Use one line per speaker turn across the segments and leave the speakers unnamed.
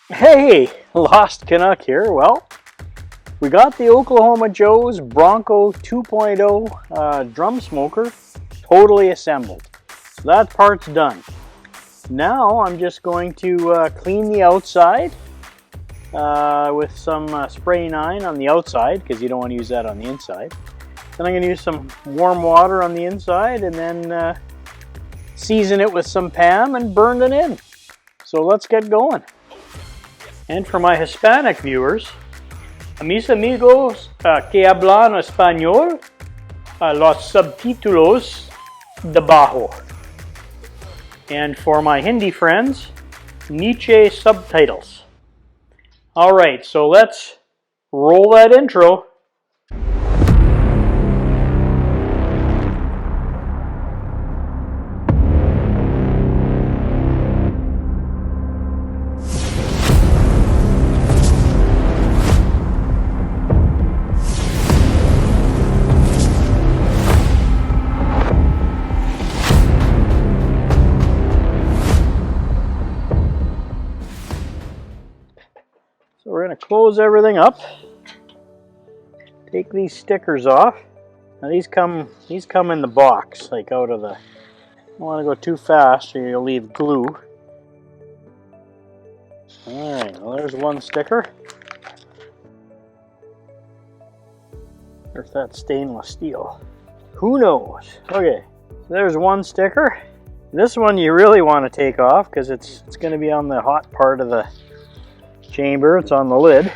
Hey, Lost Canuck here. Well, we got the Oklahoma Joe's Bronco 2.0 drum smoker totally assembled. So that part's done. Now I'm just going to clean the outside with some spray 9 on the outside, because you don't want to use that on the inside. Then I'm going to use some warm water on the inside and then season it with some PAM and burn it in. So let's get going. And for my Hispanic viewers, a mis amigos que hablan español, los subtítulos debajo. And for my Hindi friends, Nietzsche subtitles. Alright, so let's roll that intro. So we're going to close everything up, take these stickers off. Now these come in the box, like out of the, don't want to go too fast or you'll leave glue. Alright, well there's one sticker. Or if that's stainless steel. Who knows? Okay, so there's one sticker. This one you really want to take off because it's going to be on the hot part of the chamber. It's on the lid.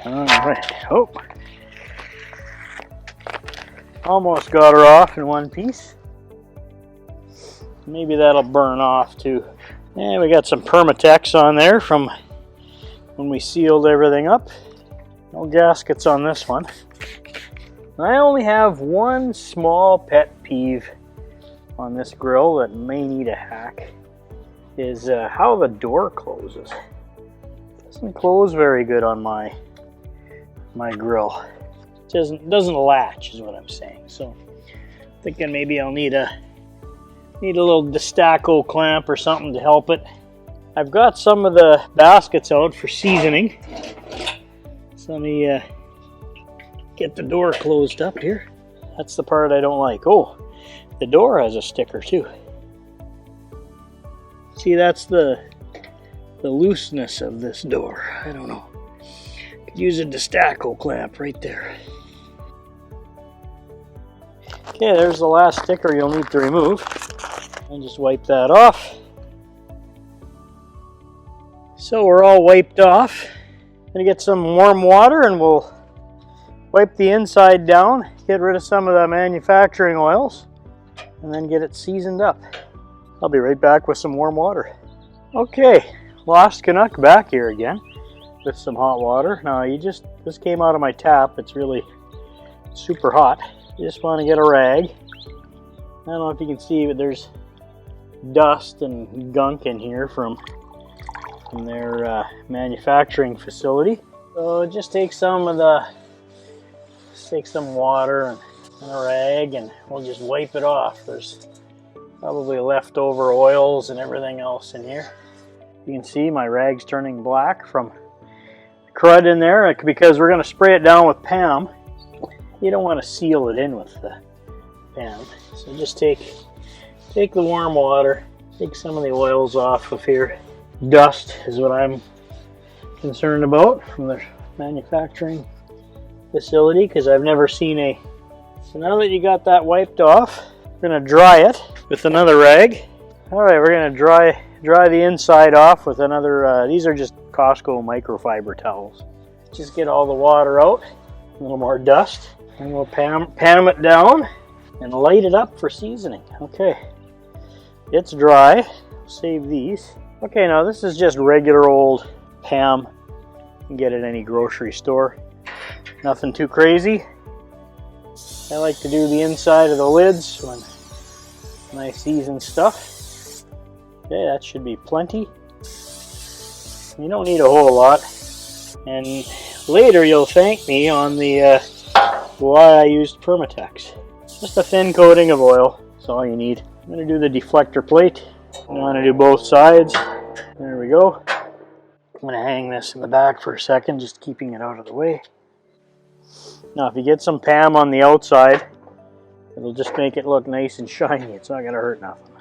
Alright, oh. Almost got her off in one piece. Maybe that'll burn off too. And we got some Permatex on there from when we sealed everything up. No gaskets on this one. I only have one small pet peeve on this grill that may need a hack. Is how the door closes. Doesn't close very good on my grill. It doesn't latch is what I'm saying. So I'm thinking maybe I'll need a little Destaco clamp or something to help it. I've got some of the baskets out for seasoning. So let me get the door closed up here. That's the part I don't like. Oh, the door has a sticker too. See, that's the looseness of this door. I don't know. Could use a Destaco clamp right there. Okay, there's the last sticker you'll need to remove. And just wipe that off. So we're all wiped off. Gonna get some warm water and we'll wipe the inside down, get rid of some of the manufacturing oils, and then get it seasoned up. I'll be right back with some warm water. Okay. Lost Canuck back here again with some hot water. Now this came out of my tap. It's really super hot. You just want to get a rag. I don't know if you can see, but there's dust and gunk in here from their manufacturing facility. So just take some water and a rag and we'll just wipe it off. There's probably leftover oils and everything else in here. You can see my rag's turning black from crud in there because we're going to spray it down with PAM. You don't want to seal it in with the PAM. So just take the warm water, take some of the oils off of here. Dust is what I'm concerned about from the manufacturing facility because I've never seen a... So now that you got that wiped off, we're going to dry it with another rag. Alright, we're going to dry the inside off with another, these are just Costco microfiber towels. Just get all the water out, a little more dust, and we'll PAM it down and light it up for seasoning. Okay, it's dry. Save these. Okay, now this is just regular old PAM. You can get it at any grocery store. Nothing too crazy. I like to do the inside of the lids when I season stuff. Okay, that should be plenty. You don't need a whole lot. And later you'll thank me on the why I used Permatex. Just a thin coating of oil. That's all you need. I'm going to do the deflector plate. I want to do both sides. There we go. I'm going to hang this in the back for a second, just keeping it out of the way. Now if you get some PAM on the outside, it'll just make it look nice and shiny. It's not going to hurt nothing.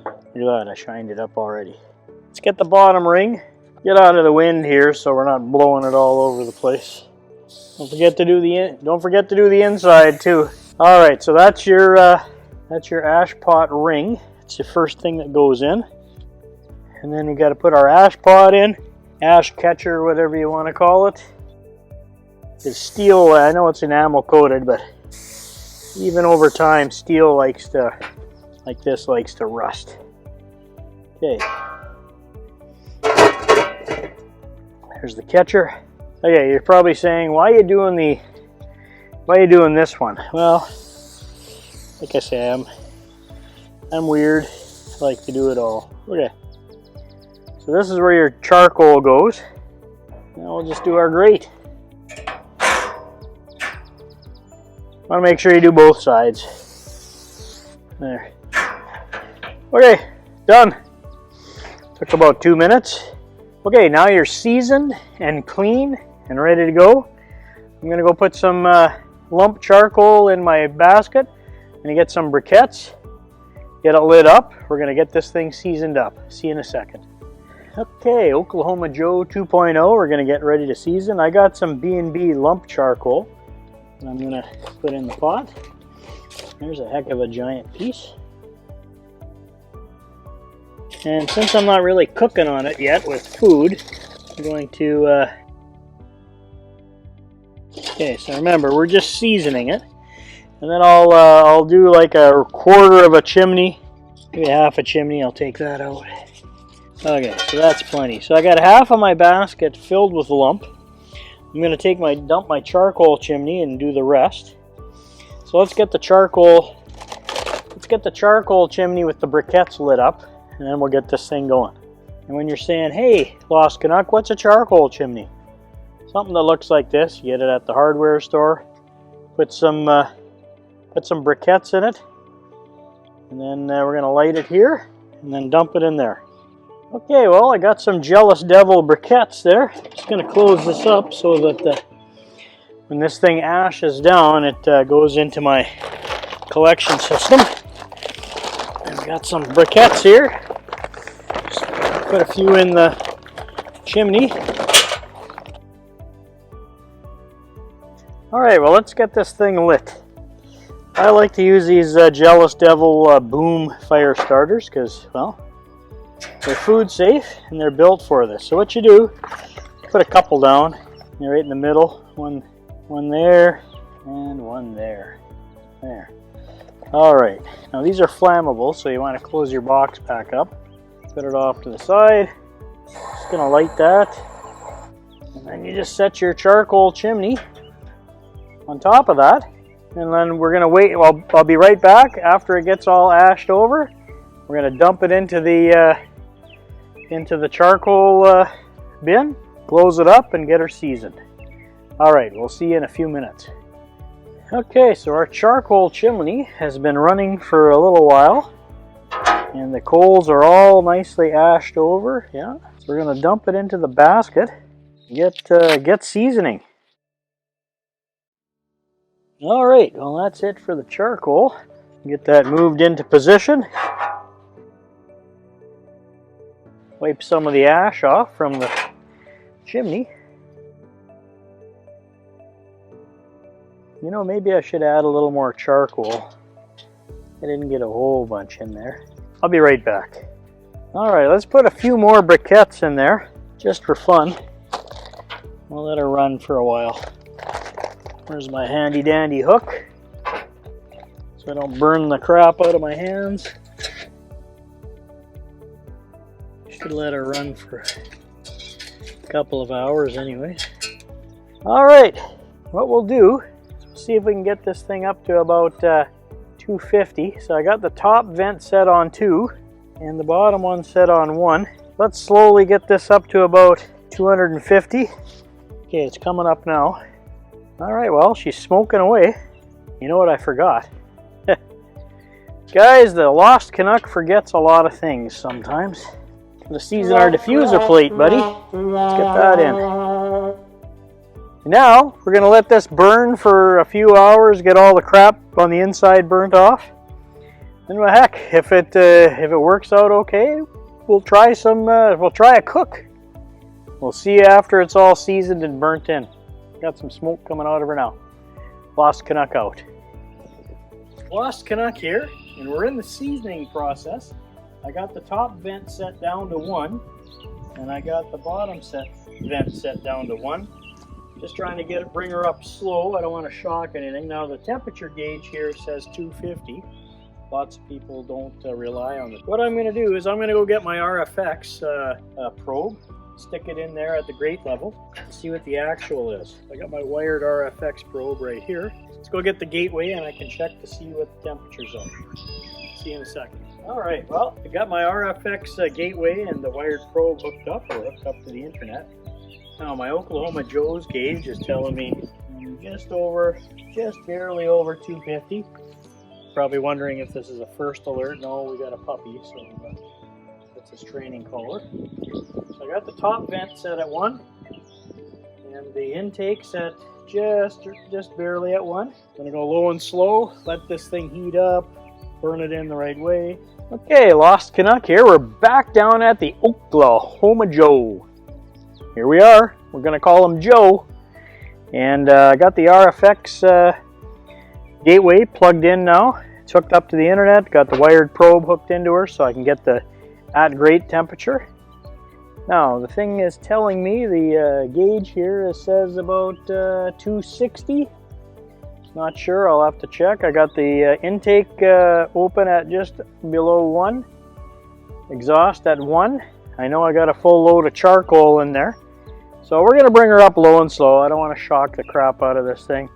Look at that, I shined it up already. Let's get the bottom ring. Get out of the wind here so we're not blowing it all over the place. Don't forget to do the inside too. All right, so that's your ash pot ring. It's the first thing that goes in. And then we got to put our ash pot in, ash catcher, whatever you want to call it. It's steel. I know it's enamel coated, but even over time, steel likes to rust. Okay. There's the catcher. Okay, you're probably saying, why are you doing this one? Well, like I say, I'm weird. I like to do it all. Okay. So this is where your charcoal goes. Now we'll just do our grate. Want to make sure you do both sides. There. Okay, done. Took about 2 minutes. Okay, now you're seasoned and clean and ready to go. I'm gonna go put some lump charcoal in my basket. I'm gonna get some briquettes, get it lit up. We're gonna get this thing seasoned up. See you in a second. Okay, Oklahoma Joe 2.0. We're gonna get ready to season. I got some B&B lump charcoal and I'm gonna put in the pot. There's a heck of a giant piece. And since I'm not really cooking on it yet with food, I'm going to, okay, so remember, we're just seasoning it. And then I'll do like a quarter of a chimney, maybe half a chimney. I'll take that out. Okay, so that's plenty. So I got half of my basket filled with lump. I'm going to dump my charcoal chimney and do the rest. So let's get the charcoal chimney with the briquettes lit up, and then we'll get this thing going. And when you're saying, hey, Lost Canuck, what's a charcoal chimney? Something that looks like this. You get it at the hardware store. Put some briquettes in it, and then we're going to light it here, and then dump it in there. Okay, well, I got some Jealous Devil briquettes there. Just going to close this up so that when this thing ashes down, it goes into my collection system. I've got some briquettes here. Just put a few in the chimney. Alright, well, let's get this thing lit. I like to use these Jealous Devil boom fire starters because, well, they're food safe and they're built for this. So what you do, put a couple down. You're right in the middle. One there and one there. There. Alright, now these are flammable, so you want to close your box back up. Put it off to the side. Just going to light that. And then you just set your charcoal chimney on top of that. And then we're going to wait. Well, I'll be right back after it gets all ashed over. We're going to dump it into the charcoal bin, close it up, and get her seasoned. Alright, we'll see you in a few minutes. Okay, so our charcoal chimney has been running for a little while, and the coals are all nicely ashed over. Yeah, so we're going to dump it into the basket, get seasoning. Alright, well, that's it for the charcoal. Get that moved into position. Wipe some of the ash off from the chimney. You know, maybe I should add a little more charcoal. I didn't get a whole bunch in there. I'll be right back. Alright, let's put a few more briquettes in there, just for fun. We'll let her run for a while. Where's my handy dandy hook? So I don't burn the crap out of my hands. Should let her run for a couple of hours anyway. Alright, what we'll do is see if we can get this thing up to about 250. So I got the top vent set on 2 and the bottom one set on 1. Let's slowly get this up to about 250. Okay, it's coming up now. Alright, well, she's smoking away. You know what I forgot? Guys, the Lost Canuck forgets a lot of things sometimes. Gonna season our diffuser plate, buddy. Let's get that in. Now, we're gonna let this burn for a few hours, get all the crap on the inside burnt off. And well, heck, if it works out okay, we'll try a cook. We'll see after it's all seasoned and burnt in. Got some smoke coming out of her now. Lost Canuck out. Lost Canuck here, and we're in the seasoning process. I got the top vent set down to 1, and I got the bottom vent set down to 1. Just trying to bring her up slow. I don't want to shock anything. Now the temperature gauge here says 250. Lots of people don't rely on it. What I'm going to do is I'm going to go get my RFX probe, stick it in there at the grate level, see what the actual is. I got my wired RFX probe right here. Let's go get the gateway and I can check to see what the temperatures are. See you in a second. Alright, well, I got my RFX gateway and the wired probe hooked up to the internet. Now my Oklahoma Joe's gauge is telling me just barely over 250. Probably wondering if this is a first alert. No, we got a puppy, so that's his training collar. So I got the top vent set at 1, and the intake set just barely at 1. Gonna go low and slow, let this thing heat up, burn it in the right way. Okay, Lost Canuck here. We're back down at the Oklahoma Joe. Here we are. We're gonna call him Joe. And I got the RFX gateway plugged in now. It's hooked up to the internet. Got the wired probe hooked into her so I can get the at grate temperature. Now the thing is telling me the gauge here says about 260. Not sure, I'll have to check. I got the intake open at just below 1. Exhaust at 1. I know I got a full load of charcoal in there. So we're going to bring her up low and slow. I don't want to shock the crap out of this thing.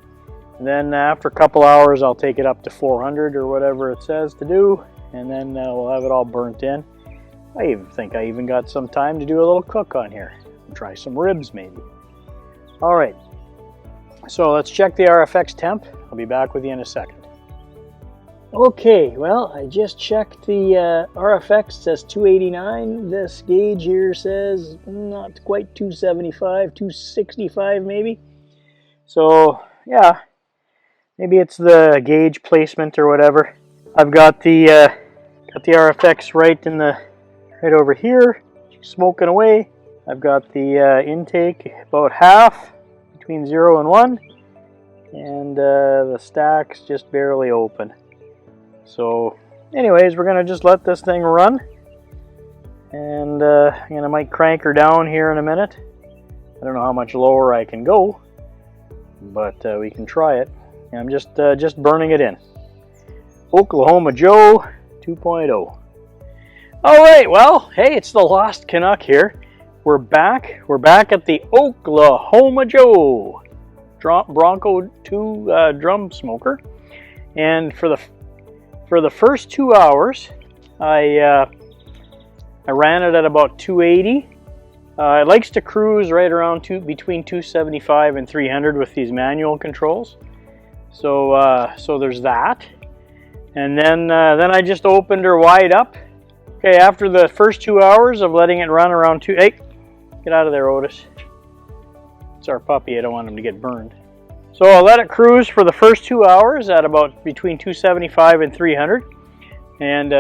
And then after a couple hours I'll take it up to 400 or whatever it says to do. And then we'll have it all burnt in. I think I even got some time to do a little cook on here. Try some ribs maybe. Alright. So let's check the RFX temp. I'll be back with you in a second. Okay, well, I just checked the RFX. It says 289. This gauge here says not quite 275, 265 maybe. So, yeah, maybe it's the gauge placement or whatever. I've got the RFX right over here, smoking away. I've got the intake about half, between 0 and 1, and the stack's just barely open. So anyways, we're gonna just let this thing run, and I might crank her down here in a minute. I don't know how much lower I can go, but we can try it. And I'm just burning it in. Oklahoma Joe 2.0. Alright, well, hey, it's the Lost Canuck here. We're back at the Oklahoma Joe Bronco 2 drum smoker, and for the first 2 hours I ran it at about 280. It likes to cruise right around between 275 and 300 with these manual controls. So there's that, and then I just opened her wide up. Okay, after the first 2 hours of letting it run around hey, get out of there, Otis. It's our puppy. I don't want him to get burned. So I'll let it cruise for the first 2 hours at about between 275 and 300, and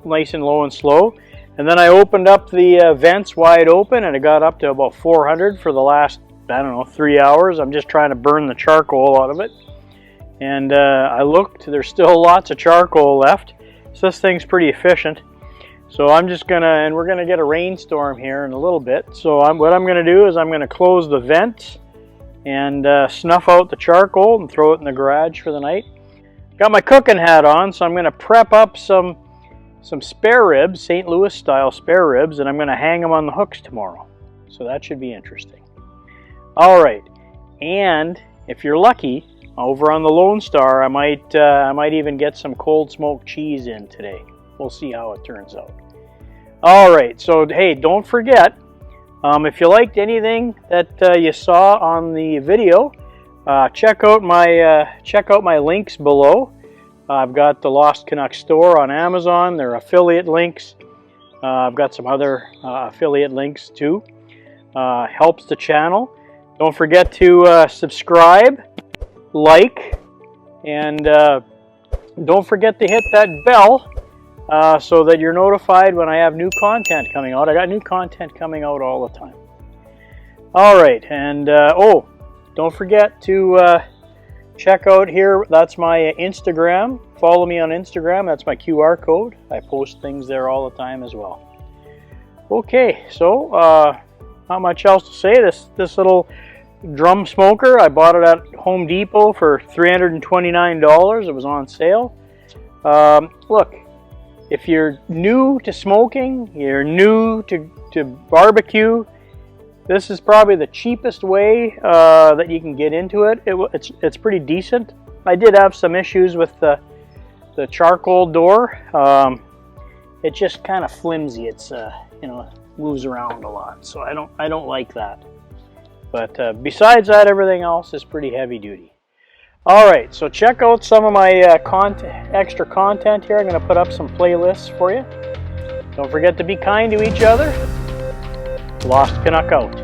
nice and low and slow. And then I opened up the vents wide open, and it got up to about 400 for the last, I don't know, 3 hours. I'm just trying to burn the charcoal out of it. And I looked, there's still lots of charcoal left. So this thing's pretty efficient. So I'm just and we're gonna get a rainstorm here in a little bit. So what I'm gonna do is I'm gonna close the vents and snuff out the charcoal and throw it in the garage for the night. Got my cooking hat on, so I'm gonna prep up some spare ribs, St. Louis style spare ribs, and I'm gonna hang them on the hooks tomorrow. So that should be interesting. All right, and if you're lucky, over on the Lone Star, I might even get some cold smoked cheese in today. We'll see how it turns out. All right, so hey, don't forget, if you liked anything that you saw on the video, check out my links below. I've got the Lost Canuck store on Amazon. They're affiliate links. I've got some other affiliate links too. Helps the channel. Don't forget to subscribe, like, and don't forget to hit that bell so that you're notified when I have new content coming out. I got new content coming out all the time. All right, and oh, don't forget to check out here. That's my Instagram. Follow me on Instagram. That's my QR code. I post things there all the time as well. Okay, so not much else to say. This little drum smoker, I bought it at Home Depot for $329. It was on sale. Look, if you're new to smoking, you're new to barbecue, this is probably the cheapest way that you can get into it. It's pretty decent. I did have some issues with the charcoal door. It's just kind of flimsy. It's you know, moves around a lot, so I don't like that. But besides that, everything else is pretty heavy duty. All right, so check out some of my extra content here. I'm going to put up some playlists for you. Don't forget to be kind to each other. Lost Canuck out.